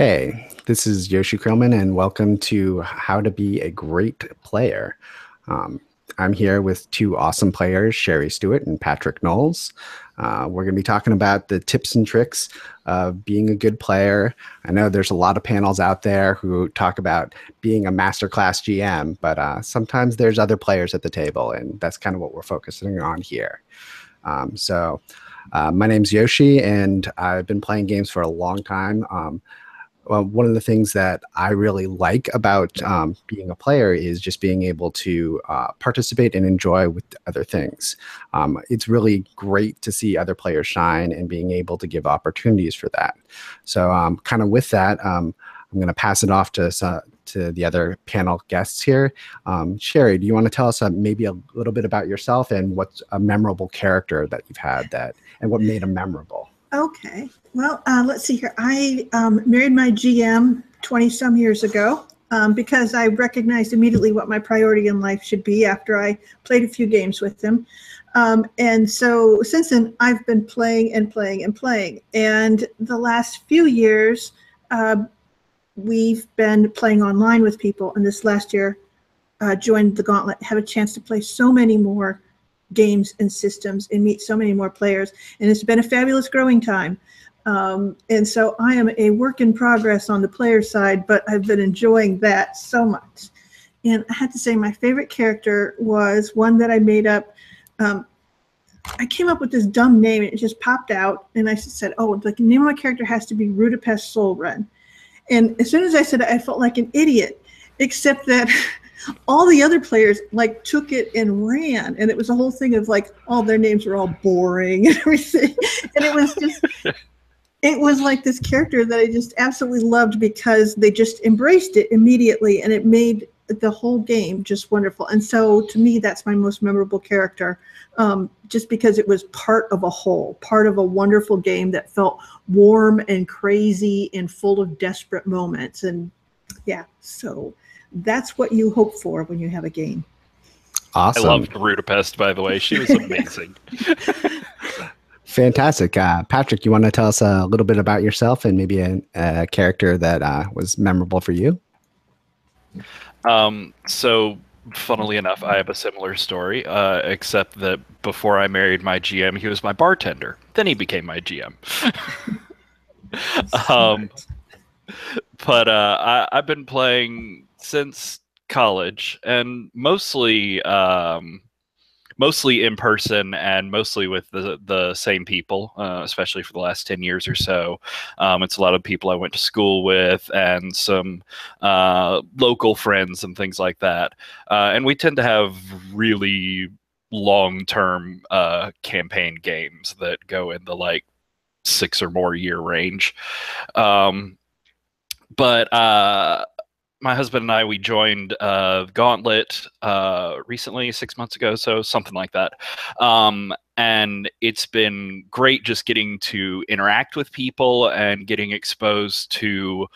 Hey, this is Yoshi Krillman, and welcome to How to Be a Great Player. Um, I'm here with two awesome players, Sherry Stewart and Patrick Knowles. We're going to be talking about the tips and tricks of being a good player. I know there's a lot of panels out there who talk about being a masterclass GM, but sometimes there's other players at the table, and that's kind of what we're focusing on here. My name's Yoshi, and I've been playing games for a long time. Well, one of the things that I really like about being a player is just being able to participate and enjoy with other things. It's really great to see other players shine and being able to give opportunities for that. So kind of with that, I'm going to pass it off to the other panel guests here. Sherry, do you want to tell us maybe a little bit about yourself and what's a memorable character that you've had and what made them memorable? Okay. Well, let's see here. I married my GM 20-some years ago because I recognized immediately what my priority in life should be after I played a few games with him. And so since then, I've been playing and playing and playing. And the last few years, we've been playing online with people. And this last year, joined the Gauntlet, have a chance to play so many more games and systems and meet so many more players, and it's been a fabulous growing time. And so I am a work in progress on the player side, but I've been enjoying that so much. And I had to say my favorite character was one that I made up. I came up with this dumb name and it just popped out, and I said, oh, the name of my character has to be Rudapest Soul Run. And as soon as I said it, I felt like an idiot, except that all the other players like took it and ran, and it was a whole thing of like all their names were all boring and everything. And it was like this character that I just absolutely loved because they just embraced it immediately, and it made the whole game just wonderful. And so to me, that's my most memorable character, just because it was part of a whole, part of a wonderful game that felt warm and crazy and full of desperate moments. And yeah, so that's what you hope for when you have a game. Awesome. I loved Rudapest, by the way. She was amazing. Fantastic. Patrick, you want to tell us a little bit about yourself and maybe a character that was memorable for you? So, funnily enough, I have a similar story, except that before I married my GM, he was my bartender. Then he became my GM. But I've been playing since college, and mostly in person, and mostly with the same people, especially for the last 10 years or so. It's a lot of people I went to school with and some local friends and things like that. And we tend to have really long-term campaign games that go in the like 6 or more year range. But my husband and I, we joined Gauntlet recently, 6 months ago, so something like that. And it's been great just getting to interact with people and getting exposed to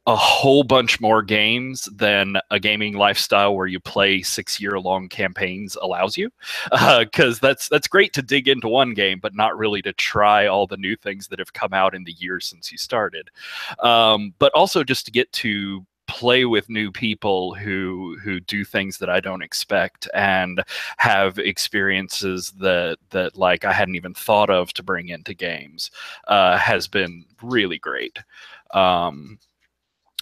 a whole bunch more games than a gaming lifestyle where you play 6-year-long campaigns allows you. Because that's great to dig into one game, but not really to try all the new things that have come out in the years since you started. But also just to get to play with new people who do things that I don't expect and have experiences that like I hadn't even thought of to bring into games has been really great.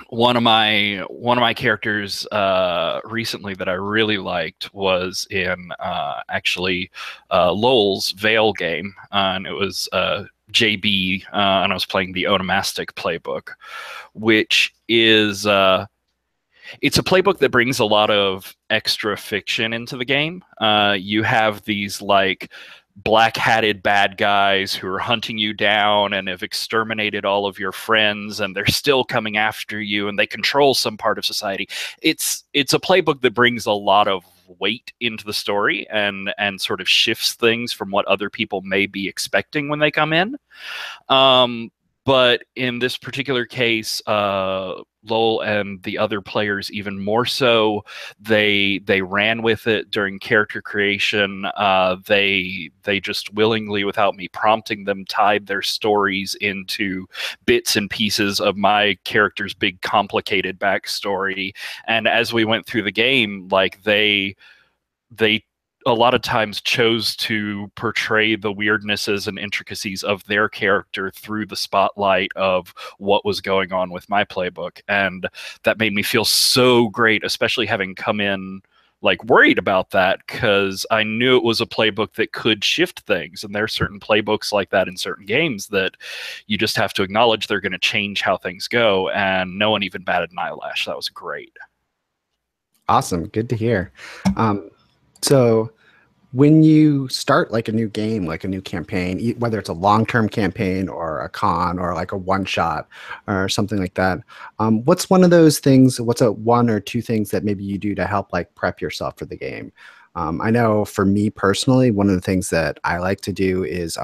One of my characters recently that I really liked was in Lowell's Veil game, and it was JB, and I was playing the Onomastic playbook, which is it's a playbook that brings a lot of extra fiction into the game. You have these like black-hatted bad guys who are hunting you down and have exterminated all of your friends, and they're still coming after you, and they control some part of society. It's a playbook that brings a lot of weight into the story and sort of shifts things from what other people may be expecting when they come in. But in this particular case, Lowell and the other players even more so, they ran with it during character creation. They just willingly, without me prompting them, tied their stories into bits and pieces of my character's big complicated backstory. And as we went through the game, like they a lot of times chose to portray the weirdnesses and intricacies of their character through the spotlight of what was going on with my playbook. And that made me feel so great, especially having come in like worried about that, because I knew it was a playbook that could shift things. And there are certain playbooks like that in certain games that you just have to acknowledge they're going to change how things go. And no one even batted an eyelash. That was great. Awesome. Good to hear. So when you start like a new game, like a new campaign, whether it's a long-term campaign or a con or like a one-shot or something like that, what's one of those things, what's a one or two things that maybe you do to help like prep yourself for the game? I know for me personally, one of the things that I like to do is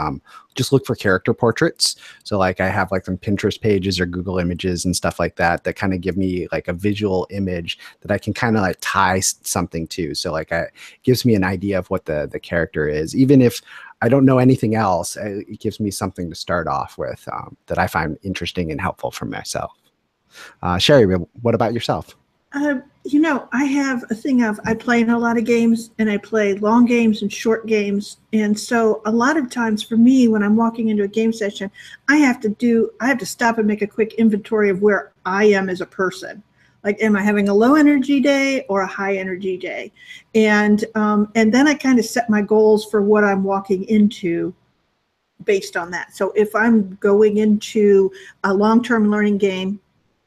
just look for character portraits. So like I have like some Pinterest pages or Google images and stuff like that that kind of give me like a visual image that I can kind of like tie something to. So like it gives me an idea of what the character is. Even if I don't know anything else, it gives me something to start off with that I find interesting and helpful for myself. Sherry, what about yourself? You know, I have a thing of, I play in a lot of games, and I play long games and short games. And so a lot of times for me, when I'm walking into a game session, I have to stop and make a quick inventory of where I am as a person. Like, am I having a low energy day or a high energy day? And then I kind of set my goals for what I'm walking into based on that. So if I'm going into a long-term learning game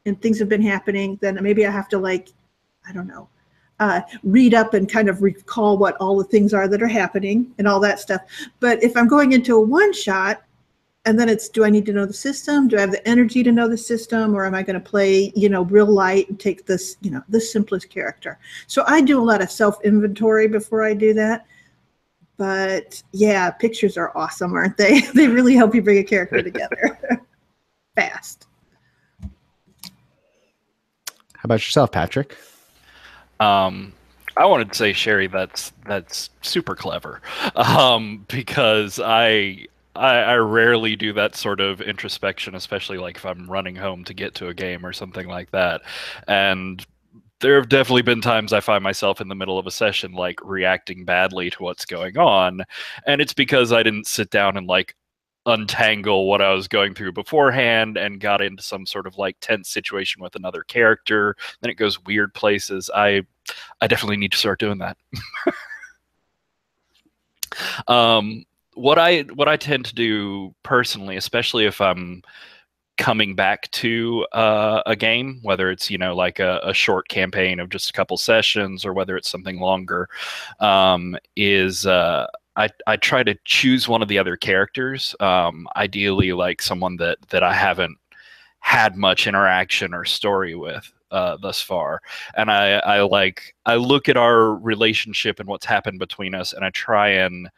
and things have been happening, then maybe I have to, like, I don't know, read up and kind of recall what all the things are that are happening and all that stuff. But if I'm going into a one shot, and then it's, do I need to know the system? Do I have the energy to know the system? Or am I going to play, you know, real light and take this, you know, the simplest character? So I do a lot of self-inventory before I do that. But yeah, pictures are awesome, aren't they? They really help you bring a character together fast. How about yourself, Patrick? I wanted to say, Sherry, that's super clever, because I rarely do that sort of introspection, especially like if I'm running home to get to a game or something like that. And there have definitely been times I find myself in the middle of a session like reacting badly to what's going on, and it's because I didn't sit down and like untangle what I was going through beforehand and got into some sort of like tense situation with another character. Then it goes weird places. I definitely need to start doing that. What I tend to do personally, especially if I'm coming back to a game, whether it's, you know, like a short campaign of just a couple sessions or whether it's something longer, is I try to choose one of the other characters, ideally like someone that I haven't had much interaction or story with thus far. And I look at our relationship and what's happened between us, and I try and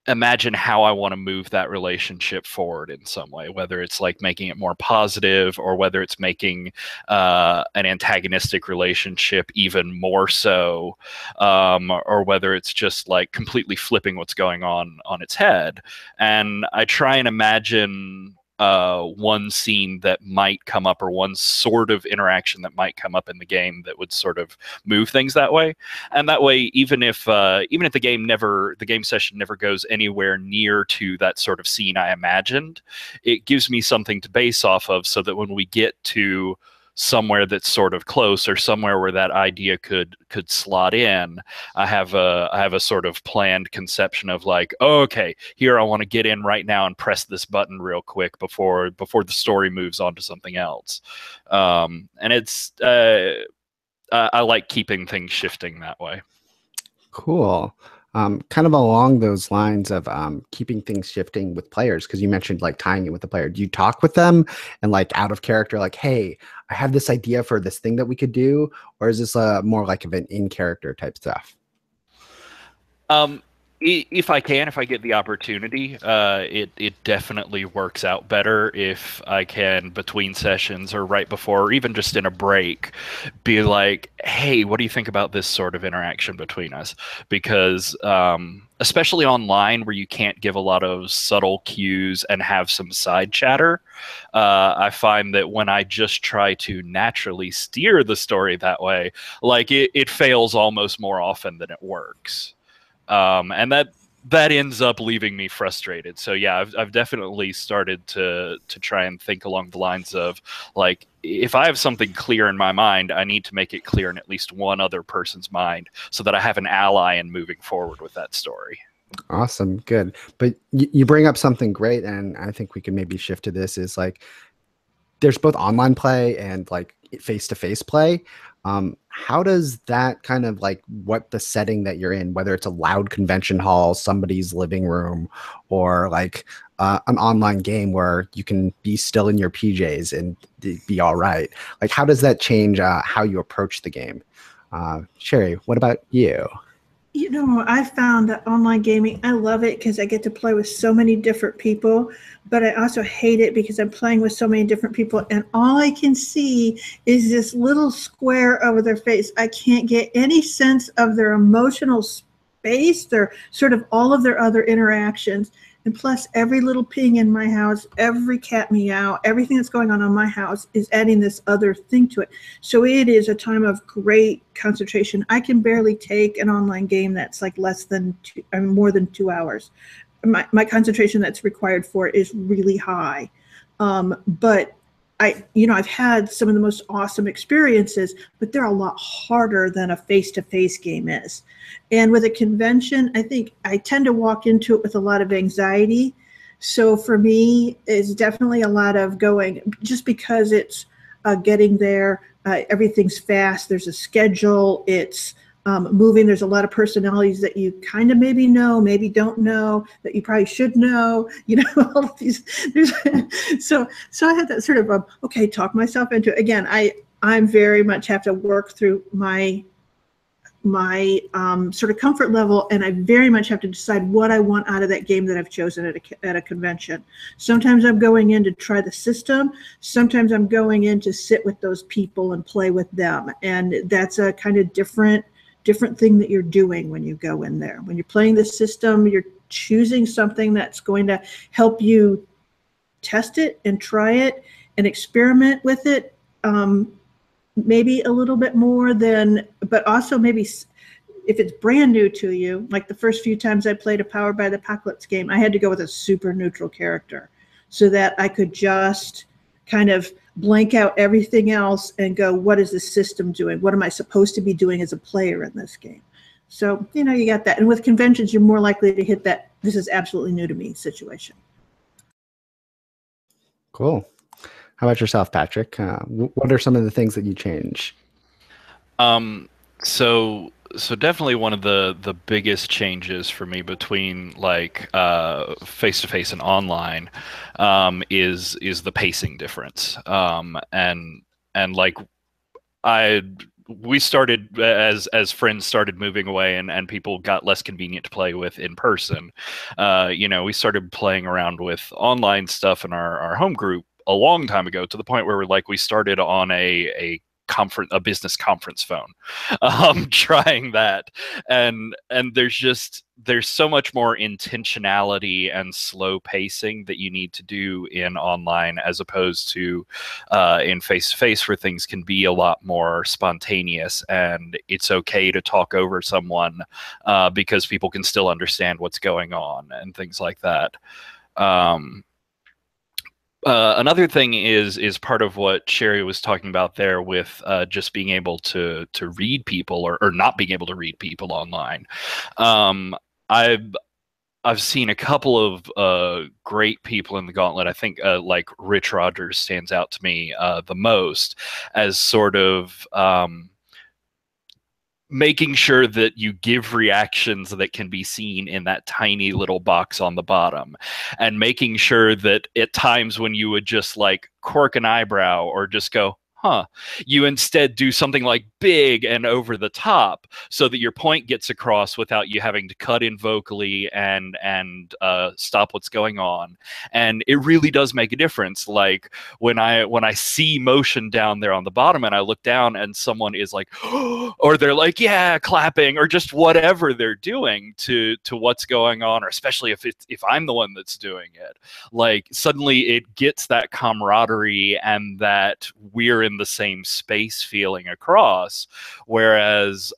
imagine how I want to move that relationship forward in some way, whether it's like making it more positive or whether it's making an antagonistic relationship even more so, or whether it's just like completely flipping what's going on its head. And I try and imagine one scene that might come up, or one sort of interaction that might come up in the game that would sort of move things that way. And that way, even if the game session never goes anywhere near to that sort of scene I imagined, it gives me something to base off of, so that when we get to somewhere that's sort of close, or somewhere where that idea could slot in, I have a sort of planned conception of like, oh, okay, here I want to get in right now and press this button real quick before the story moves on to something else. And it's I like keeping things shifting that way. Cool. Kind of along those lines of keeping things shifting with players, because you mentioned like tying it with the player. Do you talk with them and like out of character, like, hey, I have this idea for this thing that we could do? Or is this more like of an in-character type stuff? If I can, if I get the opportunity, it definitely works out better if I can, between sessions or right before, or even just in a break, be like, hey, what do you think about this sort of interaction between us? Because especially online where you can't give a lot of subtle cues and have some side chatter, I find that when I just try to naturally steer the story that way, like it fails almost more often than it works. And that ends up leaving me frustrated. So yeah, I've definitely started to try and think along the lines of, like, if I have something clear in my mind, I need to make it clear in at least one other person's mind so that I have an ally in moving forward with that story. Awesome, good. But you bring up something great, and I think we can maybe shift to this. Is like there's both online play and like face-to-face play. How does that kind of like what the setting that you're in, whether it's a loud convention hall, somebody's living room, or like an online game where you can be still in your PJs and be all right? Like, how does that change how you approach the game? Sherry, what about you? You know, I found that online gaming, I love it because I get to play with so many different people, but I also hate it because I'm playing with so many different people and all I can see is this little square over their face. I can't get any sense of their emotional space, their sort of all of their other interactions. And plus, every little ping in my house, every cat meow, everything that's going on in my house is adding this other thing to it. So it is a time of great concentration. I can barely take an online game that's like less than more than 2 hours. My concentration that's required for it is really high. But I've had some of the most awesome experiences, but they're a lot harder than a face-to-face game is. And with a convention, I think I tend to walk into it with a lot of anxiety. So for me, it's definitely a lot of going, just because it's getting there, everything's fast, there's a schedule, it's moving. There's a lot of personalities that you kind of maybe know, maybe don't know, that you probably should know. All of these. So I had that sort of okay, talk myself into it. Again, I'm very much have to work through my sort of comfort level, and I very much have to decide what I want out of that game that I've chosen at a convention. Sometimes I'm going in to try the system. Sometimes I'm going in to sit with those people and play with them, and that's a kind of different thing that you're doing when you go in there. When you're playing the system, you're choosing something that's going to help you test it and try it and experiment with it, maybe a little bit more than, but also maybe if it's brand new to you, like the first few times I played a Powered by the Apocalypse game, I had to go with a super neutral character so that I could just kind of blank out everything else and go, what is the system doing? What am I supposed to be doing as a player in this game? So, you got that. And with conventions, you're more likely to hit that this is absolutely new to me situation. Cool. How about yourself, Patrick? What are some of the things that you change? So definitely one of the biggest changes for me between like face-to-face and online is the pacing difference. And like we started as friends started moving away and people got less convenient to play with in person. We started playing around with online stuff in our home group a long time ago, to the point where we started on a business conference phone, trying that, and there's so much more intentionality and slow pacing that you need to do in online as opposed to in face-to-face, where things can be a lot more spontaneous and it's okay to talk over someone because people can still understand what's going on and things like that. Another thing is part of what Sherry was talking about there with just being able to read people or not being able to read people online. I've seen a couple of great people in the Gauntlet. I think like Rich Rogers stands out to me the most as sort of making sure that you give reactions that can be seen in that tiny little box on the bottom, and making sure that at times when you would just like quirk an eyebrow or just go, huh. You instead do something like big and over the top so that your point gets across without you having to cut in vocally and stop what's going on. And it really does make a difference. Like when I see motion down there on the bottom and I look down and someone is like, or they're like, yeah, clapping, or just whatever they're doing to what's going on, or especially if I'm the one that's doing it, like suddenly it gets that camaraderie and that we're in the same space feeling across. Whereas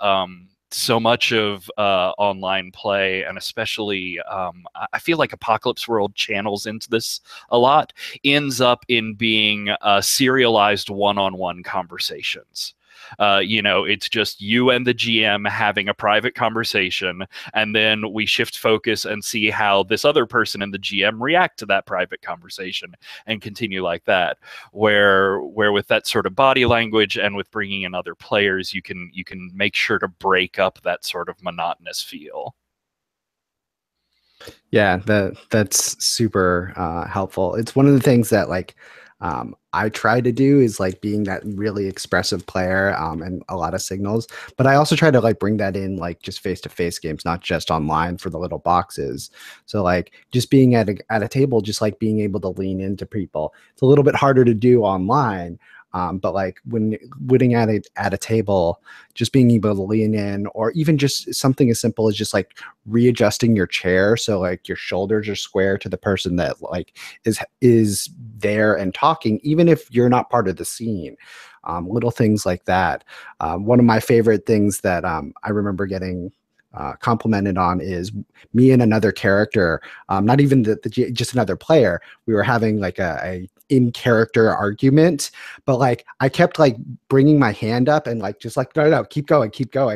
so much of online play, and especially I feel like Apocalypse World channels into this a lot, ends up in being serialized one-on-one conversations. It's just you and the GM having a private conversation, and then we shift focus and see how this other person and the GM react to that private conversation and continue like that. Where with that sort of body language and with bringing in other players, you can make sure to break up that sort of monotonous feel. Yeah, that's super helpful. It's one of the things that like I try to do is like being that really expressive player and a lot of signals, but I also try to like bring that in like just face-to-face games, not just online for the little boxes. So like just being at a table, just like being able to lean into people. It's a little bit harder to do online. But like when winning at a table, just being able to lean in, or even just something as simple as just like readjusting your chair so like your shoulders are square to the person that like is there and talking, even if you're not part of the scene. Little things like that. One of my favorite things that I remember getting complimented on is me and another character, not even just another player. We were having like a in character argument, but like I kept like bringing my hand up and like just like no, keep going,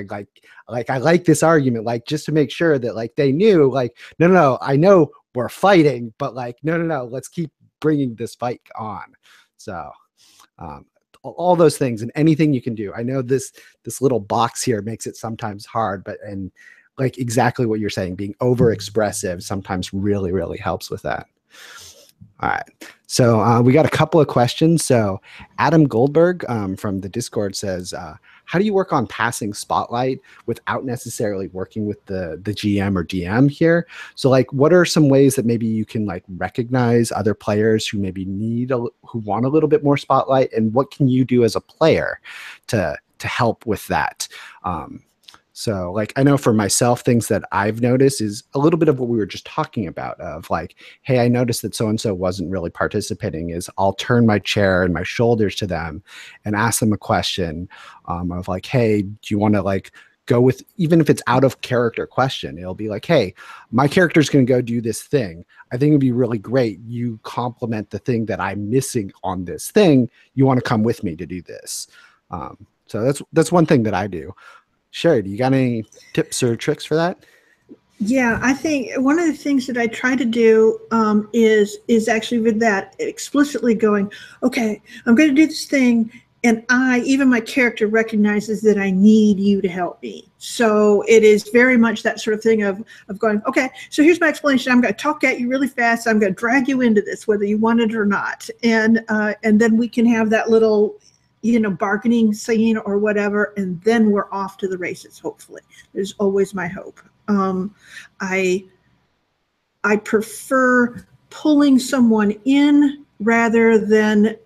like I like this argument, like just to make sure that like they knew like no, I know we're fighting, but like no, let's keep bringing this fight on. So all those things and anything you can do. I know this little box here makes it sometimes hard, but and like exactly what you're saying, being over expressive sometimes really, really helps with that. All right. So we got a couple of questions. So Adam Goldberg from the Discord says, how do you work on passing spotlight without necessarily working with the GM or DM here? So like, what are some ways that maybe you can like recognize other players who maybe who want a little bit more spotlight, and what can you do as a player to help with that? So like, I know for myself, things that I've noticed is a little bit of what we were just talking about of like, hey, I noticed that so-and-so wasn't really participating, is I'll turn my chair and my shoulders to them and ask them a question of like, hey, do you want to like go with, even if it's out of character question, it'll be like, hey, my character's going to go do this thing. I think it'd be really great. You complement the thing that I'm missing on this thing. You want to come with me to do this. So that's one thing that I do. Sherry, do you got any tips or tricks for that? Yeah, I think one of the things that I try to do is actually with that explicitly going, okay, I'm going to do this thing, and even my character recognizes that I need you to help me. So it is very much that sort of thing of going, okay, so here's my explanation. I'm going to talk at you really fast. I'm going to drag you into this, whether you want it or not, and then we can have that little bargaining scene or whatever, and then we're off to the races, hopefully. There's always my hope. I prefer pulling someone in rather than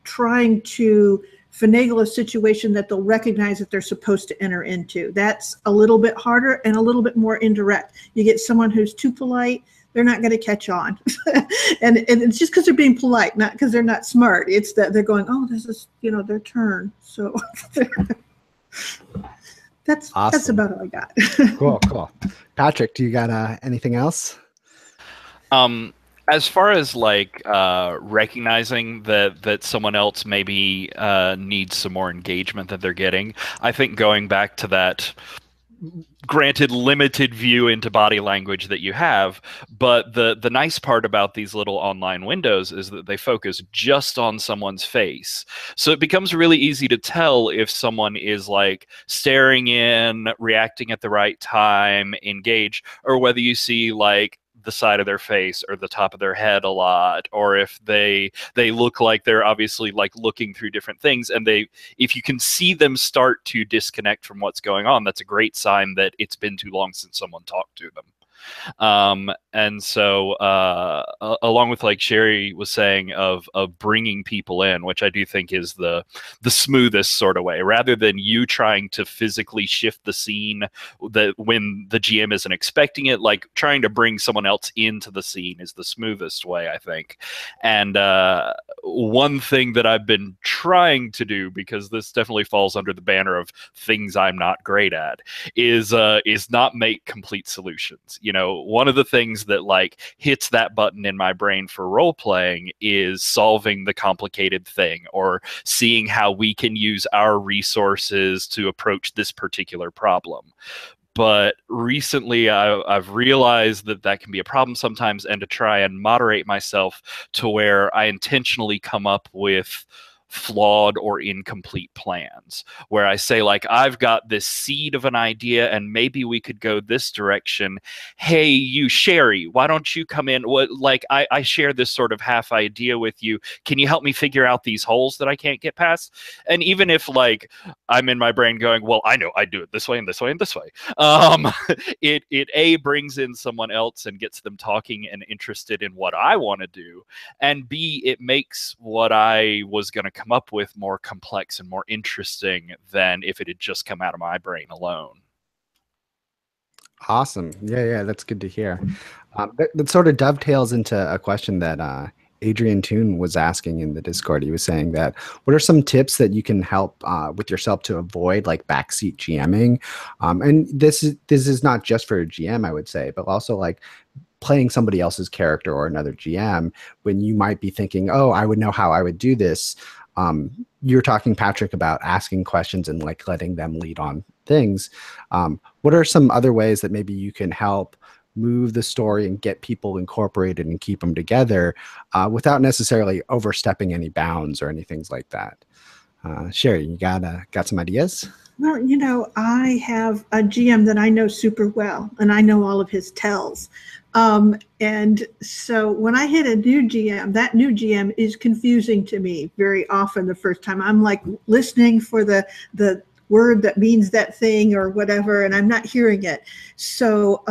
trying to finagle a situation that they'll recognize that they're supposed to enter into. That's a little bit harder and a little bit more indirect. You get someone who's too polite, they're not going to catch on. and it's just because they're being polite, not because they're not smart. It's that they're going, oh, this is, their turn. So that's awesome. That's about all I got. Cool. Patrick, do you got anything else? As far as like recognizing that someone else maybe needs some more engagement that they're getting, I think going back to that, granted limited view into body language that you have, but the nice part about these little online windows is that they focus just on someone's face. So it becomes really easy to tell if someone is like staring in, reacting at the right time, engaged, or whether you see like the side of their face or the top of their head a lot, or if they look like they're obviously like looking through different things, and if you can see them start to disconnect from what's going on, that's a great sign that it's been too long since someone talked to them. And so along with, like Sherry was saying, of bringing people in, which I do think is the smoothest sort of way, rather than you trying to physically shift the scene that when the GM isn't expecting it, like trying to bring someone else into the scene is the smoothest way, I think. And one thing that I've been trying to do, because this definitely falls under the banner of things I'm not great at, is not make complete solutions. You know, one of the things that like hits that button in my brain for role playing is solving the complicated thing, or seeing how we can use our resources to approach this particular problem. But recently I've realized that can be a problem sometimes, and to try and moderate myself to where I intentionally come up with flawed or incomplete plans, where I say, like, I've got this seed of an idea and maybe we could go this direction. Hey, you Sherry, why don't you come in? What, like, I share this sort of half idea with you. Can you help me figure out these holes that I can't get past? And even if like I'm in my brain going, well, I know I do it this way and this way and this way, it brings in someone else and gets them talking and interested in what I want to do, and B, it makes what I was going to come up with more complex and more interesting than if it had just come out of my brain alone. Awesome. Yeah, that's good to hear. That sort of dovetails into a question that Adrian Toon was asking in the Discord. He was saying that, what are some tips that you can help with yourself to avoid like backseat GMing? And this is not just for a GM, I would say, but also like playing somebody else's character or another GM when you might be thinking, oh, I would know how I would do this. You're talking, Patrick, about asking questions and like letting them lead on things. What are some other ways that maybe you can help move the story and get people incorporated and keep them together without necessarily overstepping any bounds or anything like that? Sherry, you got some ideas? Well, you know, I have a GM that I know super well, and I know all of his tells. And so when I hit a new GM, that new GM is confusing to me very often the first time. I'm like listening for the word that means that thing or whatever, and I'm not hearing it. So,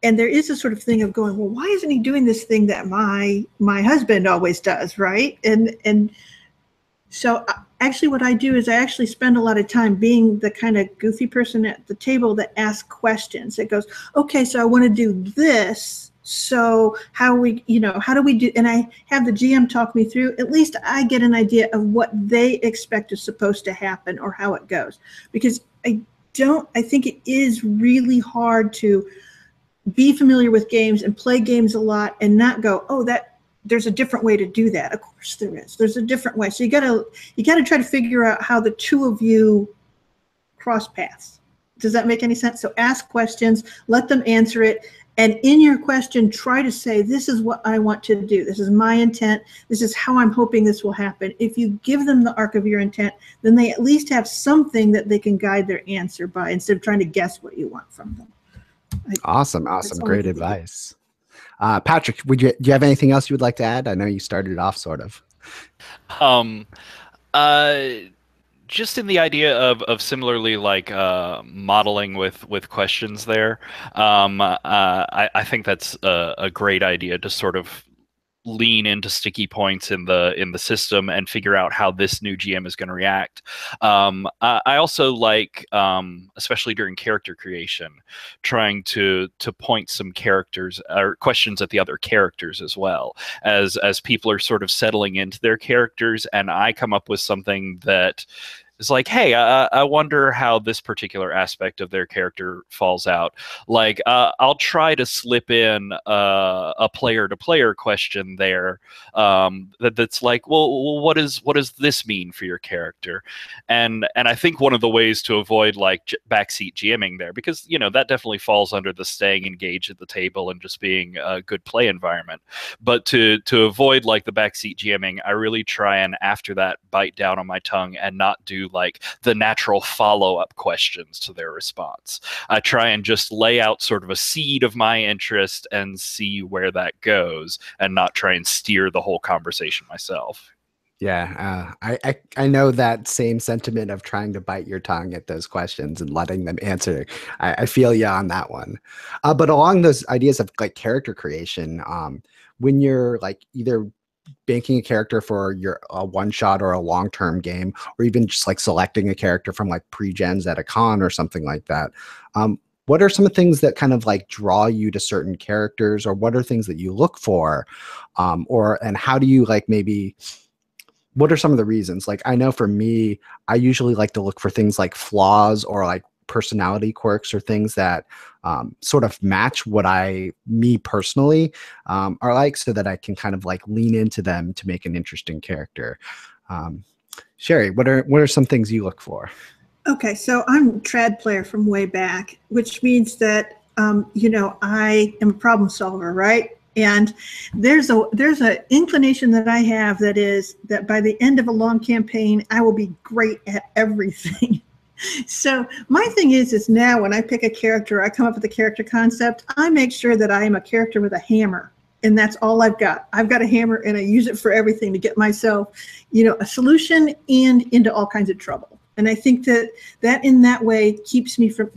and there is a sort of thing of going, well, why isn't he doing this thing that my husband always does, right? And so actually what I do is I actually spend a lot of time being the kind of goofy person at the table that asks questions. It goes, okay, so I want to do this. So how do we do? And I have the GM talk me through. At least I get an idea of what they expect is supposed to happen or how it goes. Because I think it is really hard to be familiar with games and play games a lot and not go, oh, there's a different way to do that. Of course there is. There's a different way. So you gotta try to figure out how the two of you cross paths. Does that make any sense? So ask questions, let them answer it, and in your question, try to say, this is what I want to do. This is my intent. This is how I'm hoping this will happen. If you give them the arc of your intent, then they at least have something that they can guide their answer by instead of trying to guess what you want from them. Awesome. Great advice. Patrick, do you have anything else you would like to add? I know you started it off sort of. Just in the idea of similarly like modeling with questions there, I think that's a great idea to sort of lean into sticky points in the system and figure out how this new GM is going to react. I also like, especially during character creation, trying to point some characters or questions at the other characters as well, as people are sort of settling into their characters, and I come up with something that is like, hey, I wonder how this particular aspect of their character falls out. Like, I'll try to slip in a player-to-player question there that's like, well, what does this mean for your character? And I think one of the ways to avoid like backseat GMing there, because that definitely falls under the staying engaged at the table and just being a good play environment. But to avoid like the backseat GMing, I really try and after that bite down on my tongue and not do like the natural follow-up questions to their response. I try and just lay out sort of a seed of my interest and see where that goes, and not try and steer the whole conversation myself. Yeah, I know that same sentiment of trying to bite your tongue at those questions and letting them answer. I feel you on that one. But along those ideas of like character creation, when you're like either banking a character for your a one shot or a long term game, or even just like selecting a character from like pre-gens at a con or something like that. What are some of the things that kind of like draw you to certain characters, or what are things that you look for, and how do you like maybe? What are some of the reasons? Like, I know for me, I usually like to look for things like flaws or like personality quirks or things that sort of match what me personally, are like, so that I can kind of like lean into them to make an interesting character. Sherry, what are some things you look for? Okay, so I'm a trad player from way back, which means that I am a problem solver, right? And there's a inclination that I have that is that by the end of a long campaign, I will be great at everything. So my thing is now when I pick a character, I come up with a character concept, I make sure that I am a character with a hammer. And that's all I've got. I've got a hammer and I use it for everything to get myself, a solution and into all kinds of trouble. And I think that in that way keeps me from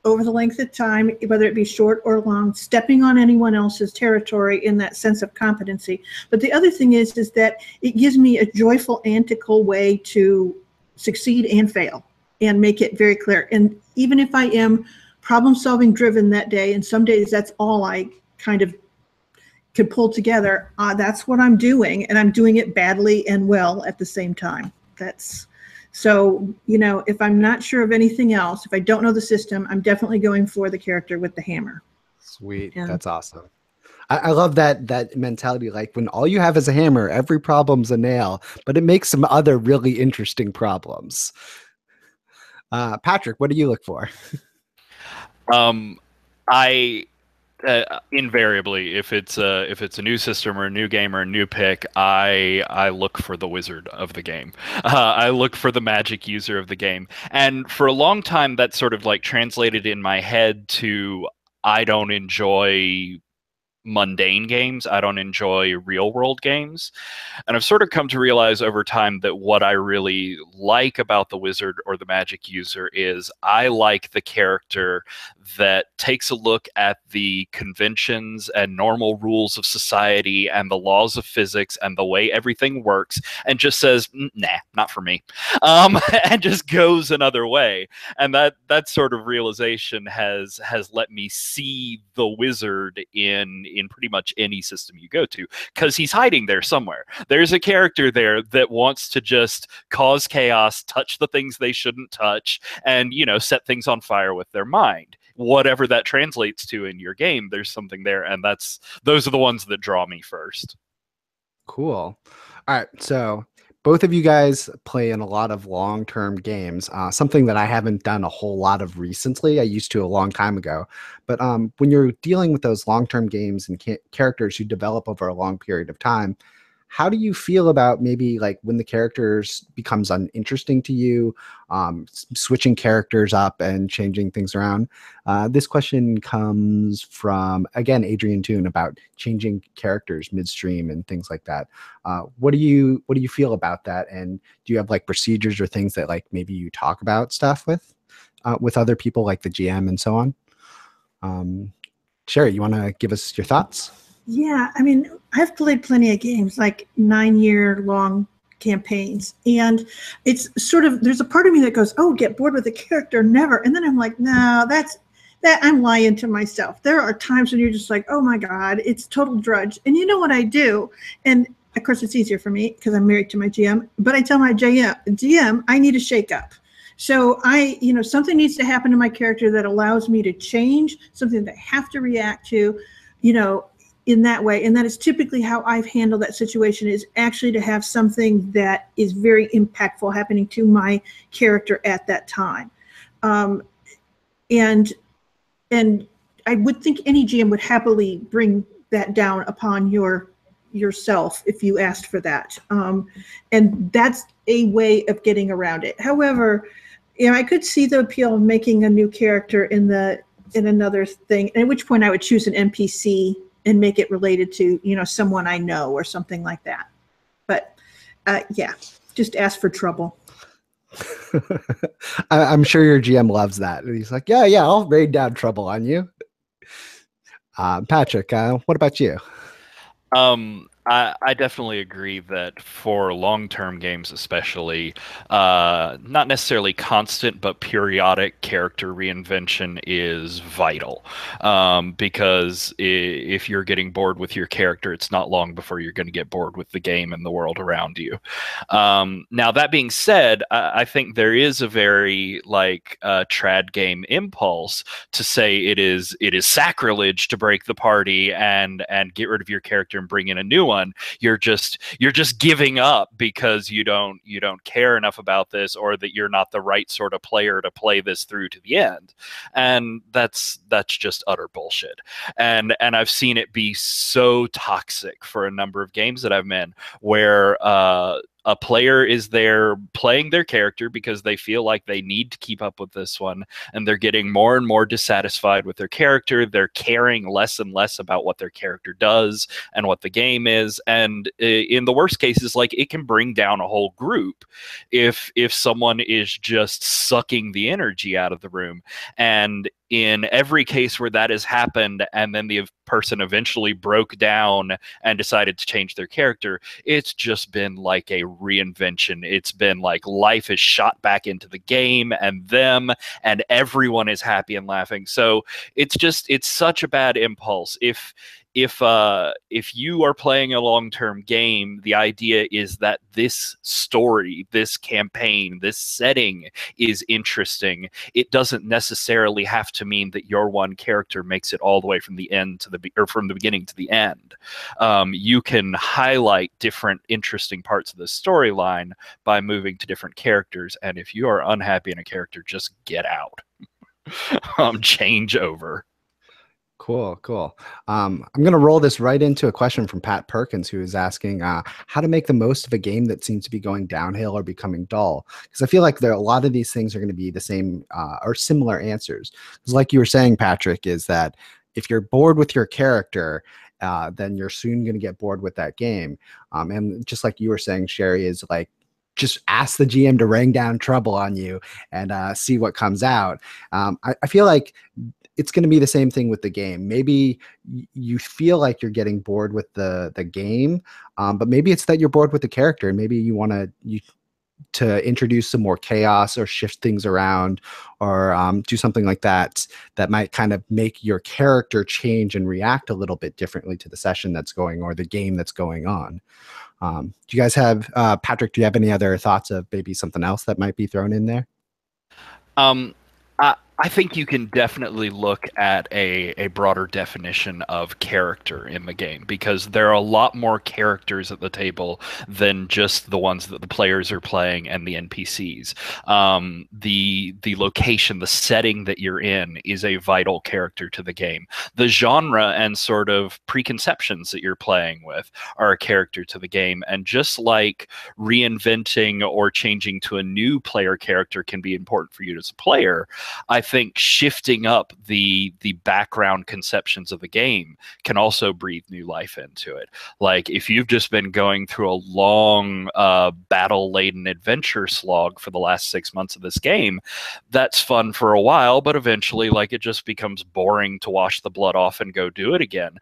over the length of time, whether it be short or long, stepping on anyone else's territory in that sense of competency. But the other thing is that it gives me a joyful, antical way to succeed and fail and make it very clear. And even if I am problem-solving driven that day, and some days that's all I kind of could pull together, that's what I'm doing, and I'm doing it badly and well at the same time. So, if I'm not sure of anything else, if I don't know the system, I'm definitely going for the character with the hammer. Sweet. That's awesome. I love that mentality. Like when all you have is a hammer, every problem's a nail, but it makes some other really interesting problems. Patrick, what do you look for? I invariably, if it's a new system or a new game or a new pick, I look for the wizard of the game. I look for the magic user of the game, and for a long time that sort of like translated in my head to I don't enjoy mundane games. I don't enjoy real world games. And I've sort of come to realize over time that what I really like about the wizard or the magic user is I like the character that takes a look at the conventions and normal rules of society and the laws of physics and the way everything works and just says, nah, not for me. And just goes another way. And that sort of realization has let me see the wizard in pretty much any system you go to, because he's hiding there somewhere. There's a character there that wants to just cause chaos, touch the things they shouldn't touch, and set things on fire with their mind. Whatever that translates to in your game, there's something there, and those are the ones that draw me first. Cool. All right, so both of you guys play in a lot of long-term games, something that I haven't done a whole lot of recently. I used to a long time ago. But when you're dealing with those long-term games and characters who develop over a long period of time, how do you feel about maybe like when the characters becomes uninteresting to you, switching characters up and changing things around? This question comes from, again, Adrian Toon, about changing characters midstream and things like that. What do you feel about that? And do you have like procedures or things that like maybe you talk about stuff with other people, like the GM and so on? Sherry, you want to give us your thoughts? Yeah, I mean, I've played plenty of games, like 9-year-long campaigns, and it's sort of, there's a part of me that goes, oh, get bored with a character, never. And then I'm like, no, that I'm lying to myself. There are times when you're just like, oh my God, it's total drudge. And you know what I do? And of course, it's easier for me because I'm married to my GM, but I tell my GM, I need a shake up. So something needs to happen to my character that allows me to change, something that I have to react to, in that way. And that is typically how I've handled that situation, is actually to have something that is very impactful happening to my character at that time. And I would think any GM would happily bring that down upon your yourself if you asked for that. And that's a way of getting around it. However, I could see the appeal of making a new character in another thing, at which point I would choose an NPC and make it related to, someone I know or something like that. But yeah, just ask for trouble. I'm sure your GM loves that. He's like, yeah, I'll raid down trouble on you. Patrick, what about you? I definitely agree that for long-term games especially, not necessarily constant, but periodic character reinvention is vital. Because if you're getting bored with your character, it's not long before you're going to get bored with the game and the world around you. Now, that being said, I think there is a very trad game impulse to say it is sacrilege to break the party and get rid of your character and bring in a new one. You're just giving up because you don't care enough about this, or that you're not the right sort of player to play this through to the end. And that's just utter bullshit. And I've seen it be so toxic for a number of games that I've been, where a player is there playing their character because they feel like they need to keep up with this one, and they're getting more and more dissatisfied with their character. They're caring less and less about what their character does and what the game is. And in the worst cases, it can bring down a whole group if someone is just sucking the energy out of the room. And in every case where that has happened, and then the person eventually broke down and decided to change their character, it's just been like a reinvention. It's been like life is shot back into the game and them, and everyone is happy and laughing. So it's such a bad impulse. If you are playing a long-term game, the idea is that this story, this campaign, this setting is interesting. It doesn't necessarily have to mean that your one character makes it all the way from the end to from the beginning to the end. You can highlight different interesting parts of the storyline by moving to different characters. And if you are unhappy in a character, just get out. Change over. Cool. I'm going to roll this right into a question from Pat Perkins, who is asking how to make the most of a game that seems to be going downhill or becoming dull. Because I feel like a lot of these things are going to be the same or similar answers. Because like you were saying, Patrick, is that if you're bored with your character, then you're soon going to get bored with that game. And just like you were saying, Sherry, is just ask the GM to rain down trouble on you and see what comes out. I feel like it's going to be the same thing with the game. Maybe you feel like you're getting bored with the game, but maybe it's that you're bored with the character, and maybe you want to introduce some more chaos or shift things around, or do something like that might kind of make your character change and react a little bit differently to the session that's going, or the game that's going on. Do you guys have, Patrick, do you have any other thoughts of maybe something else that might be thrown in there? I think you can definitely look at a broader definition of character in the game, because there are a lot more characters at the table than just the ones that the players are playing and the NPCs. The location, the setting that you're in is a vital character to the game. The genre and sort of preconceptions that you're playing with are a character to the game. And just like reinventing or changing to a new player character can be important for you as a player, I think shifting up the background conceptions of the game can also breathe new life into it. Like if you've just been going through a long battle-laden adventure slog for the last 6 months of this game, that's fun for a while, but eventually it just becomes boring to wash the blood off and go do it again.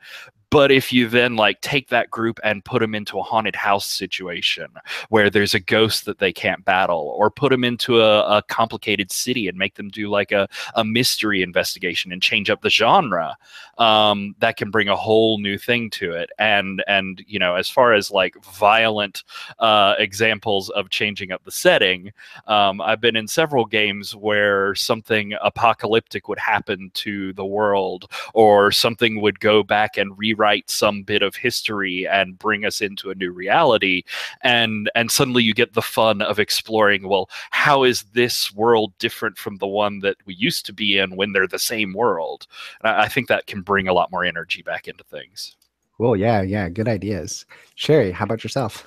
But if you then take that group and put them into a haunted house situation where there's a ghost that they can't battle, or put them into a complicated city and make them do a mystery investigation and change up the genre, that can bring a whole new thing to it. And as far as violent examples of changing up the setting, I've been in several games where something apocalyptic would happen to the world, or something would go back and rewrite some bit of history and bring us into a new reality, and suddenly you get the fun of exploring, well, how is this world different from the one that we used to be in when they're the same world? And I think that can bring a lot more energy back into things. Cool. Yeah, yeah. Good ideas. Sherry, how about yourself?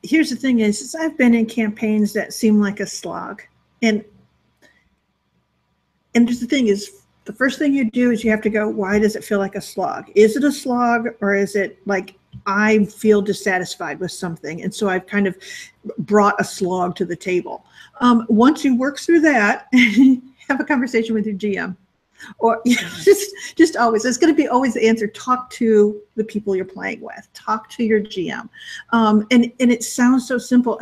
Here's the thing is I've been in campaigns that seem like a slog. And just the thing is, the first thing you do is you have to go, why does it feel like a slog? Is it a slog, or is it like I feel dissatisfied with something? And so I've kind of brought a slog to the table. Once you work through that, have a conversation with your GM. Or just always, it's going to be always the answer. Talk to the people you're playing with. Talk to your GM. And it sounds so simple,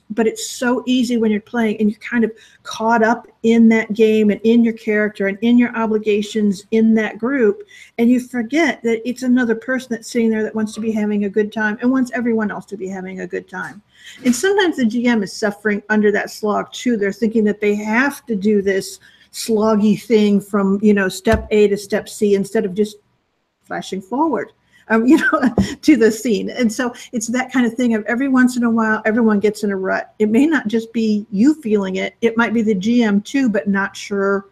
but it's so easy when you're playing and you're kind of caught up in that game and in your character and in your obligations in that group, and you forget that it's another person that's sitting there that wants to be having a good time and wants everyone else to be having a good time. And sometimes the GM is suffering under that slog too. They're thinking that they have to do this sloggy thing from step A to step C instead of just flashing forward to the scene. And so it's that kind of thing of every once in a while everyone gets in a rut. It may not just be you feeling it, it might be the GM too, but not sure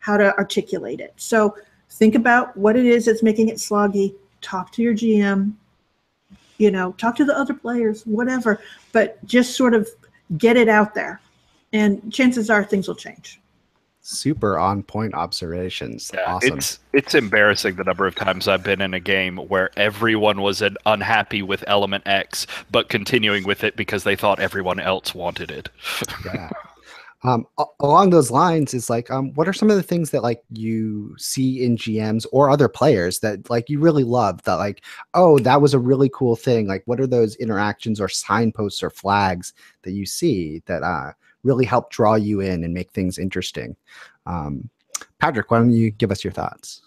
how to articulate it. So think about what it is that's making it sloggy. Talk to your GM, talk to the other players, whatever, but just sort of get it out there, and chances are things will change. Super on point observations. Yeah, Awesome. It's embarrassing the number of times I've been in a game where everyone was unhappy with element X, but continuing with it because they thought everyone else wanted it. Yeah. Along those lines is like, what are some of the things that like you see in GMs or other players that like you really love that like, oh, that was a really cool thing. Like, what are those interactions or signposts or flags that you see that really help draw you in and make things interesting? Patrick, why don't you give us your thoughts?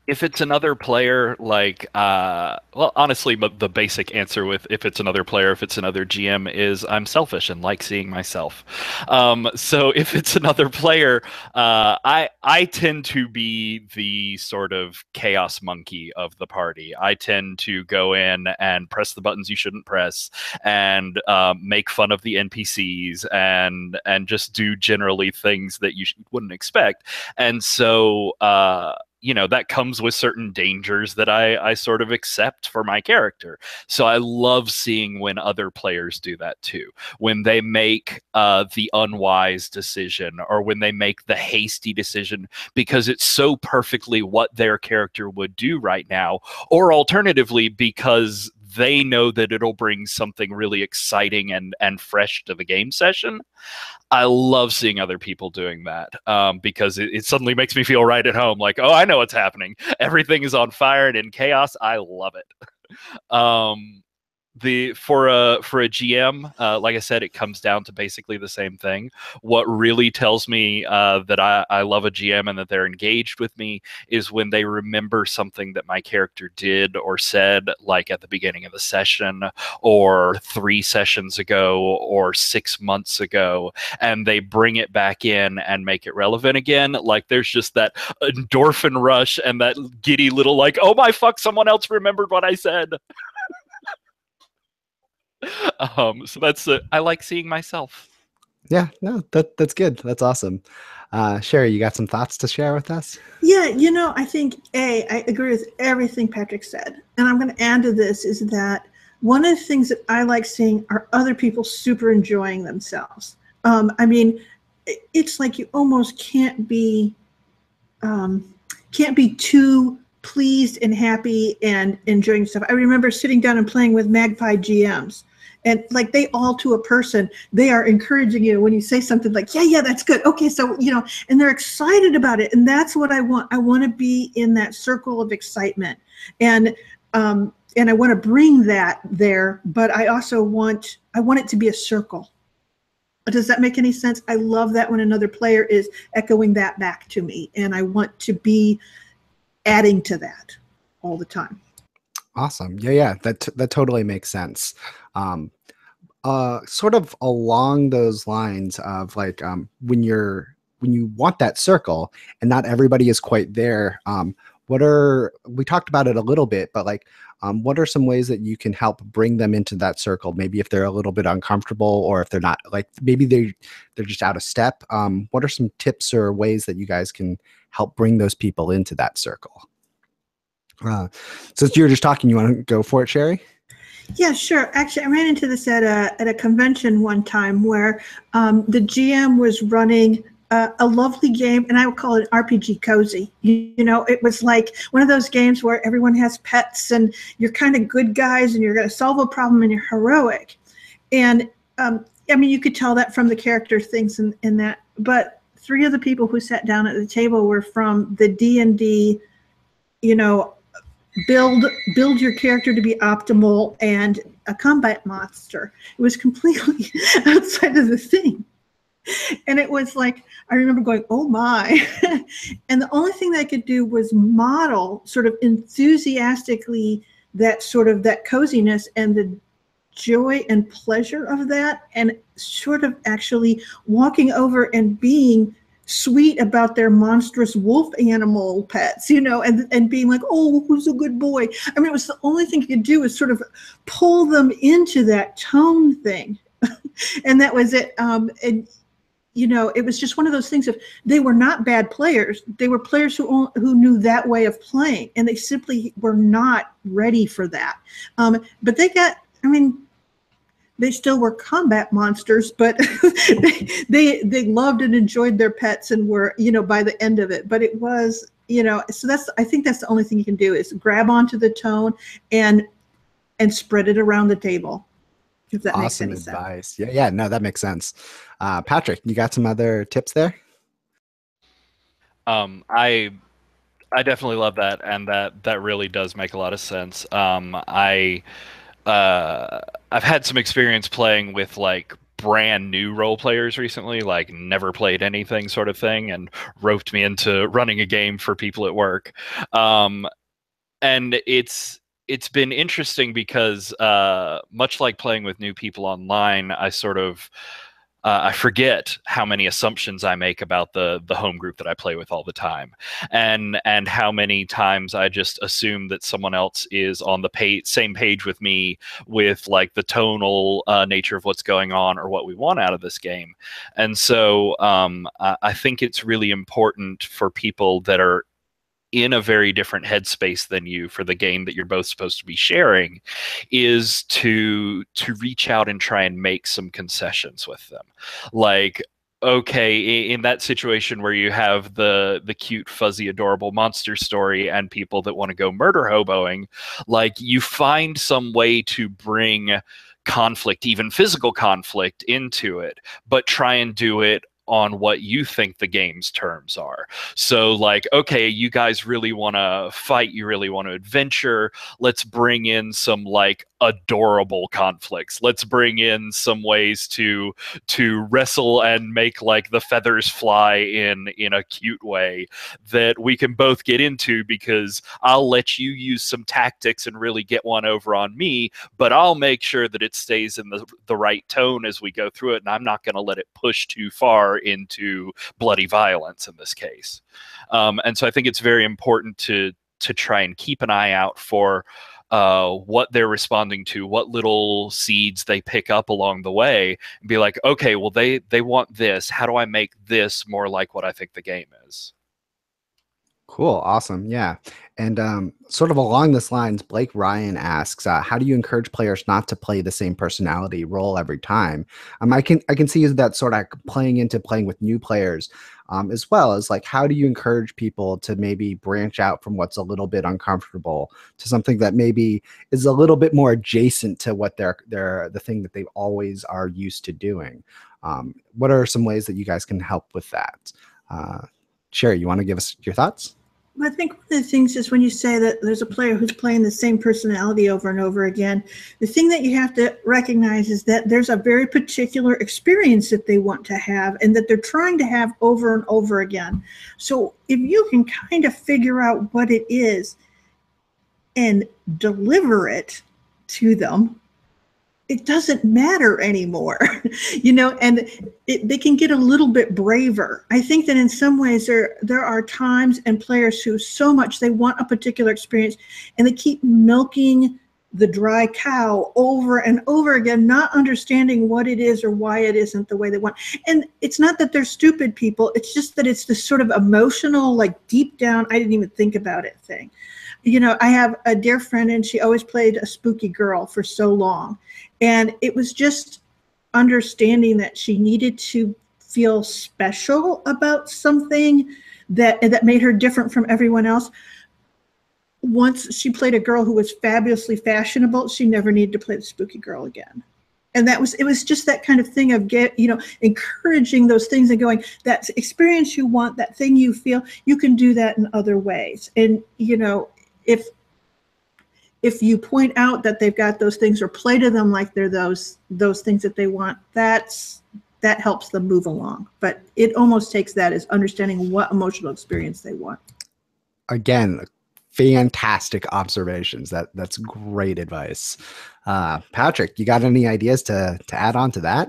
If it's another player, like, well, honestly, but the basic answer with if it's another player, if it's another GM, is I'm selfish and like seeing myself. So if it's another player, I tend to be the sort of chaos monkey of the party. I tend to go in and press the buttons you shouldn't press, and make fun of the NPCs, and just do generally things that you wouldn't expect. And so that comes with certain dangers that I sort of accept for my character. So I love seeing when other players do that too. When they make the unwise decision, or when they make the hasty decision because it's so perfectly what their character would do right now, or alternatively because they know that it'll bring something really exciting and fresh to the game session. I love seeing other people doing that, because it suddenly makes me feel right at home. Like, oh, I know what's happening. Everything is on fire and in chaos. I love it. For a GM, like I said, it comes down to basically the same thing. What really tells me that I love a GM and that they're engaged with me is when they remember something that my character did or said, like at the beginning of the session, or 3 sessions ago, or 6 months ago, and they bring it back in and make it relevant again. Like there's just that endorphin rush and that giddy little like, oh my fuck, someone else remembered what I said. So that's I like seeing myself. Yeah, no, that's good. That's awesome. Sherry, you got some thoughts to share with us? Yeah, I think I agree with everything Patrick said. And I'm going to add to this is that one of the things that I like seeing are other people super enjoying themselves. I mean, it's like you almost can't be too pleased and happy and enjoying stuff. I remember sitting down and playing with Magpie GMs. And like they all to a person, they are encouraging you when you say something like, yeah, that's good. Okay, so, and they're excited about it. And that's what I want. I want to be in that circle of excitement. And I want to bring that there, but I also want it to be a circle. Does that make any sense? I love that when another player is echoing that back to me, and I want to be adding to that all the time. Awesome. Yeah, that totally makes sense. Sort of along those lines of like when you want that circle and not everybody is quite there, we talked about it a little bit, but like, what are some ways that you can help bring them into that circle? Maybe if they're a little bit uncomfortable, or if they're not, like maybe they're just out of step. What are some tips or ways that you guys can help bring those people into that circle? Since you were just talking, you want to go for it, Sherry? Yeah, sure. Actually, I ran into this at a convention one time where the GM was running a lovely game, and I would call it RPG cozy. You know, it was like one of those games where everyone has pets, and you're kind of good guys, and you're going to solve a problem, and you're heroic. And I mean, you could tell that from the character things in that. But 3 of the people who sat down at the table were from the D&D, you know, build your character to be optimal and a combat monster. It was completely outside of the thing. And it was like, I remember going, oh my. And the only thing they could do was model sort of enthusiastically that sort of that coziness and the joy and pleasure of that, and sort of actually walking over and being sweet about their monstrous wolf animal pets, you know, and being like, oh, who's a good boy? I mean, it was the only thing you could do is sort of pull them into that tone thing. And that was it. And, you know, it was just one of those things of, they were not bad players. They were players who knew that way of playing, and they simply were not ready for that. But they got, I mean, they still were combat monsters, but they loved and enjoyed their pets and were, you know, by the end of it. But it was, you know, so I think that's the only thing you can do is grab onto the tone and spread it around the table. If that makes any sense. Awesome advice. Yeah, no, that makes sense. Patrick, you got some other tips there? I definitely love that, and that really does make a lot of sense. I've had some experience playing with like brand new role players recently, like never played anything sort of thing, and roped me into running a game for people at work. And it's been interesting because much like playing with new people online, I sort of I forget how many assumptions I make about the home group that I play with all the time, and how many times I just assume that someone else is on the same page with me with like the tonal nature of what's going on or what we want out of this game. And so I think it's really important for people that are in a very different headspace than you for the game that you're both supposed to be sharing, is to reach out and try and make some concessions with them. Like, okay, in that situation where you have the cute, fuzzy, adorable monster story and people that want to go murder hoboing, like you find some way to bring conflict, even physical conflict, into it, but try and do it on what you think the game's terms are. So like, okay, you guys really want to fight, you really want to adventure, let's bring in some like adorable conflicts. Let's bring in some ways to wrestle and make like the feathers fly in a cute way that we can both get into, because I'll let you use some tactics and really get one over on me, but I'll make sure that it stays in the right tone as we go through it, and I'm not going to let it push too far into bloody violence in this case. And so I think it's very important to try and keep an eye out for what they're responding to, what little seeds they pick up along the way, and be like, okay, well, they want this. How do I make this more like what I think the game is? Cool. Awesome. Yeah. And sort of along this lines, Blake Ryan asks, how do you encourage players not to play the same personality role every time? I can see that sort of playing with new players, as well as like, how do you encourage people to maybe branch out from what's a little bit uncomfortable to something that maybe is a little bit more adjacent to what the thing that they always are used to doing? What are some ways that you guys can help with that? Sherry, you want to give us your thoughts? I think one of the things is when you say that there's a player who's playing the same personality over and over again, the thing that you have to recognize is that there's a very particular experience that they want to have and that they're trying to have over and over again. So if you can kind of figure out what it is and deliver it to them, it doesn't matter anymore, and they can get a little bit braver. I think that in some ways there are times and players who so much they want a particular experience and they keep milking the dry cow over and over again, not understanding what it is or why it isn't the way they want. And it's not that they're stupid people. It's just that it's this sort of emotional, like deep down, I didn't even think about it thing. I have a dear friend and she always played a spooky girl for so long. And it was just understanding that she needed to feel special about something that made her different from everyone else. Once she played a girl who was fabulously fashionable, she never needed to play the spooky girl again. And it was just that kind of thing of encouraging those things and going, that experience you want, that thing you feel, you can do that in other ways. And, if you point out that they've got those things or play to them like they're those things that they want, that helps them move along. But it almost takes that as understanding what emotional experience they want. Again, fantastic observations. That's great advice. Patrick, you got any ideas to add on to that?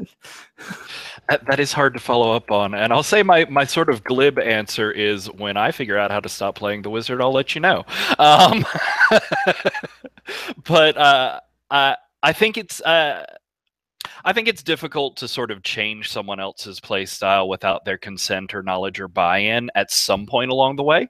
That is hard to follow up on. And I'll say my sort of glib answer is, when I figure out how to stop playing the wizard, I'll let you know. But I think it's difficult to sort of change someone else's play style without their consent or knowledge or buy-in at some point along the way.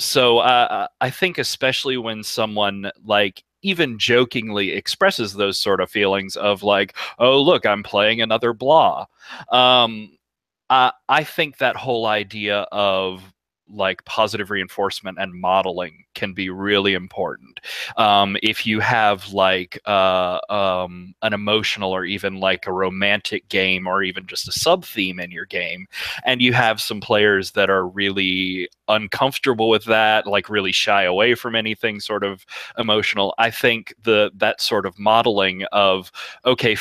So I think especially when someone like even jokingly expresses those sort of feelings of like, oh, look, I'm playing another blah. I think that whole idea of like positive reinforcement and modeling can be really important. If you have like an emotional or even like a romantic game or even just a sub theme in your game, and you have some players that are really uncomfortable with that, like really shy away from anything sort of emotional, I think that sort of modeling of, okay,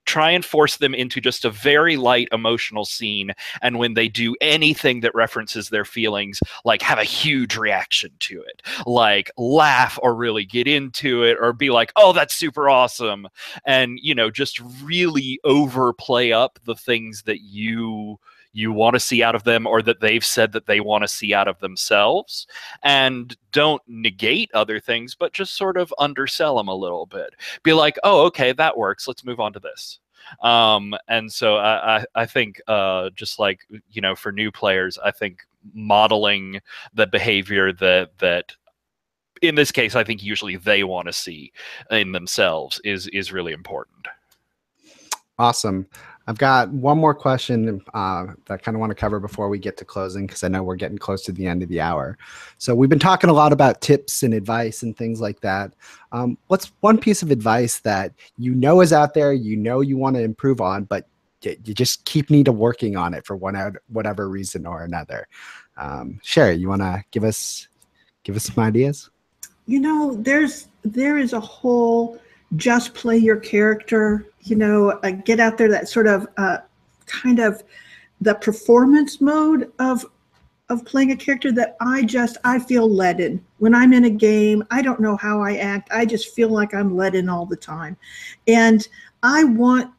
try and force them into just a very light emotional scene, and when they do anything that references their feelings, like have a huge reaction to it, like laugh or really get into it or be like, oh, that's super awesome, and just really overplay up the things that you want to see out of them or that they've said that they want to see out of themselves, and don't negate other things, but just sort of undersell them a little bit. Be like, oh, okay, that works. Let's move on to this. And so I think just like, for new players, I think modeling the behavior that in this case, I think usually they want to see in themselves is really important. Awesome. I've got one more question that I kind of want to cover before we get to closing, because I know we're getting close to the end of the hour. So we've been talking a lot about tips and advice and things like that. What's one piece of advice that is out there, you want to improve on, but you just keep working on it for whatever reason or another? Sherry, you want to give us some ideas? There is a whole just play your character, get out there, that sort of kind of the performance mode of playing a character that I feel led in. When I'm in a game, I don't know how I act. I just feel like I'm led in all the time. And I want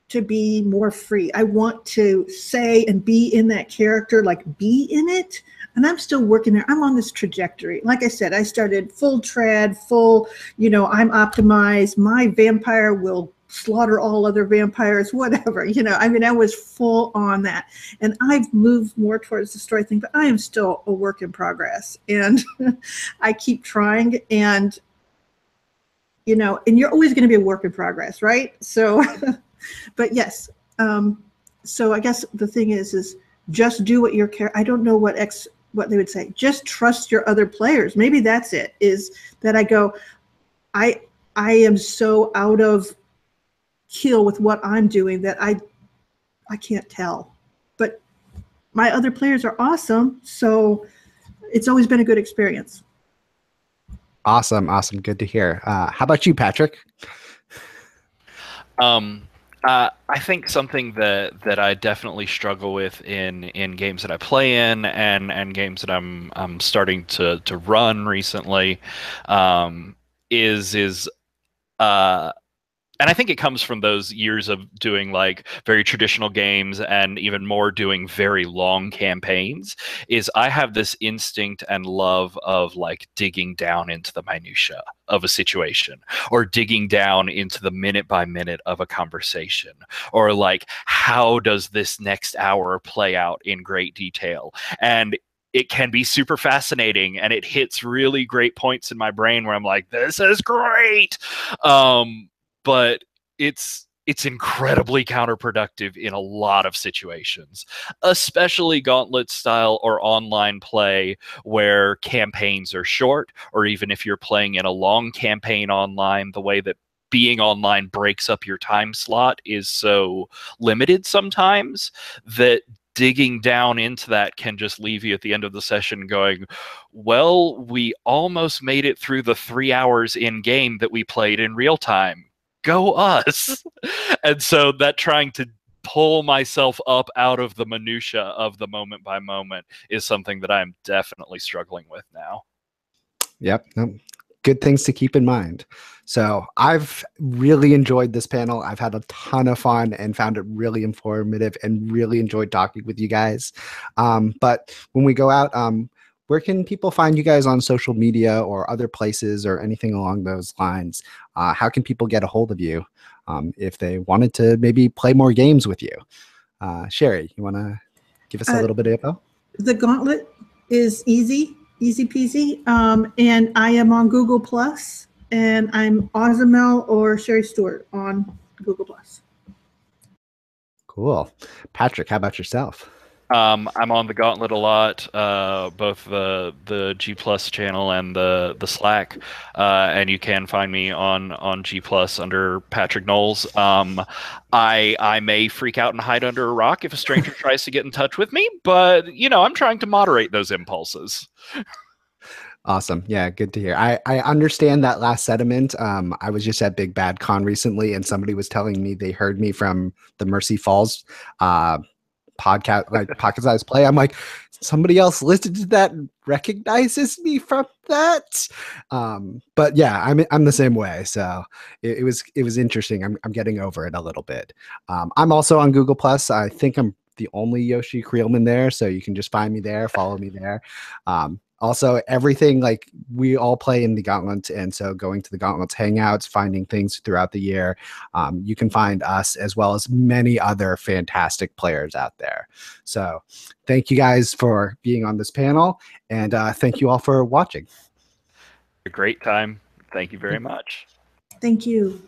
to be more free. I want to say and be in that character, like be in it. And I'm still working there. I'm on this trajectory. Like I said, I started full trad, I'm optimized. My vampire will slaughter all other vampires, whatever. I was full on that. And I've moved more towards the story thing, but I am still a work in progress. And I keep trying. And, and you're always going to be a work in progress, right? So, but yes. So I guess the thing is just do what your character, I don't know what they would say, just trust your other players. Maybe that's it, is that I go, I am so out of kill with what I'm doing that I can't tell. But my other players are awesome, so it's always been a good experience. Awesome. Good to hear. How about you, Patrick? I think something that I definitely struggle with in games that I play in and games that I'm starting to run recently is And I think it comes from those years of doing like very traditional games and even more doing very long campaigns, is I have this instinct and love of like digging down into the minutia of a situation, or digging down into the minute by minute of a conversation, or like, how does this next hour play out in great detail? And it can be super fascinating, and it hits really great points in my brain where I'm like, this is great. But it's incredibly counterproductive in a lot of situations, especially Gauntlet style or online play where campaigns are short, or even if you're playing in a long campaign online, the way that being online breaks up your time slot is so limited sometimes that digging down into that can just leave you at the end of the session going, well, we almost made it through the 3 hours in game that we played in real time. Go us. And so that trying to pull myself up out of the minutia of the moment by moment is something that I'm definitely struggling with now. Yep. Good things to keep in mind. So I've really enjoyed this panel. I've had a ton of fun and found it really informative and really enjoyed talking with you guys. But when we go out, where can people find you guys on social media or other places or anything along those lines? How can people get a hold of you if they wanted to maybe play more games with you? Sherry, you want to give us a little bit of info? The Gauntlet is easy peasy. And I am on Google Plus, and I'm Ozamel or Sherry Stewart on Google Plus. Cool. Patrick, how about yourself? I'm on the Gauntlet a lot, both the G Plus channel and the Slack, and you can find me on G Plus under Patrick Knowles. I may freak out and hide under a rock if a stranger tries to get in touch with me, but I'm trying to moderate those impulses. Awesome. Yeah, good to hear. I understand that last sentiment. I was just at Big Bad Con recently, and somebody was telling me they heard me from the Mercy Falls podcast, like Pocket Size Play. I'm like, somebody else listened to that and recognizes me from that. But yeah, I'm the same way. So it was interesting. I'm getting over it a little bit. I'm also on Google Plus. I think I'm the only Yoshi Creelman there, so you can just find me there, follow me there. Also, everything, like, we all play in the Gauntlet, and so going to the Gauntlet's hangouts, finding things throughout the year, you can find us as well as many other fantastic players out there. So thank you guys for being on this panel, and thank you all for watching. A great time. Thank you very much. Thank you.